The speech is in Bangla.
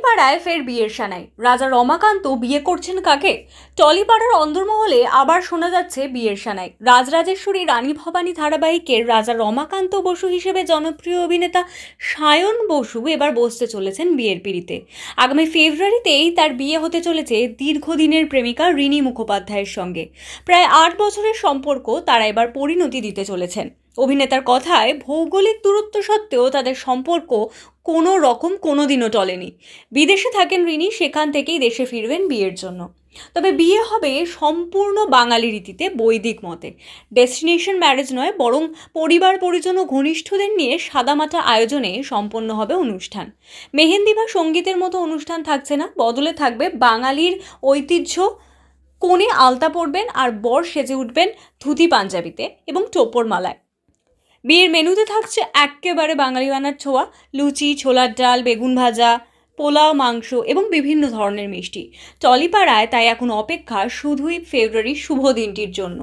টলিপাড়ায় ফের বিয়ের সানাই। রাজা রমাকান্ত বিয়ে করছেন কাকে? টলিপাড়ার অন্দরমহলে আবার শোনা যাচ্ছে বিয়ের সানাই। রাজরাজেশ্বরী রানী ভবানী ধারাবাহিকের রাজা রমাকান্ত বসু হিসেবে জনপ্রিয় অভিনেতা সায়ন বসু এবার বসতে চলেছেন বিয়ের পিঁড়িতে। আগামী ফেব্রুয়ারিতেই তার বিয়ে হতে চলেছে দীর্ঘদিনের প্রেমিকা রিনি মুখোপাধ্যায়ের সঙ্গে। প্রায় 8 বছরের সম্পর্ক তারা এবার পরিণতি দিতে চলেছেন। অভিনেতার কথায় ভৌগোলিক দূরত্ব সত্ত্বেও তাদের সম্পর্ক কোনো রকম কোনোদিনও টলেনি। বিদেশে থাকেন রিনি, সেখান থেকেই দেশে ফিরবেন বিয়ের জন্য। তবে বিয়ে হবে সম্পূর্ণ বাঙালি রীতিতে, বৈদিক মতে। ডেস্টিনেশন ম্যারেজ নয়, বরং পরিবার পরিজন ও ঘনিষ্ঠদের নিয়ে সাদামাটা আয়োজনে সম্পন্ন হবে অনুষ্ঠান। মেহেন্দি বা সঙ্গীতের মতো অনুষ্ঠান থাকছে না, বদলে থাকবে বাঙালির ঐতিহ্য। কনে আলতা পরবেন আর বর সেজে উঠবেন ধুতি পাঞ্জাবিতে এবং টোপর মালায়। বিয়ের মেনুতে থাকছে একেবারে বাঙালিয়ানার ছোঁয়া, লুচি, ছোলার ডাল, বেগুন ভাজা, পোলাও, মাংস এবং বিভিন্ন ধরনের মিষ্টি। টলিপাড়ায় তাই এখন অপেক্ষা শুধুই ফেব্রুয়ারির শুভ দিনটির জন্য।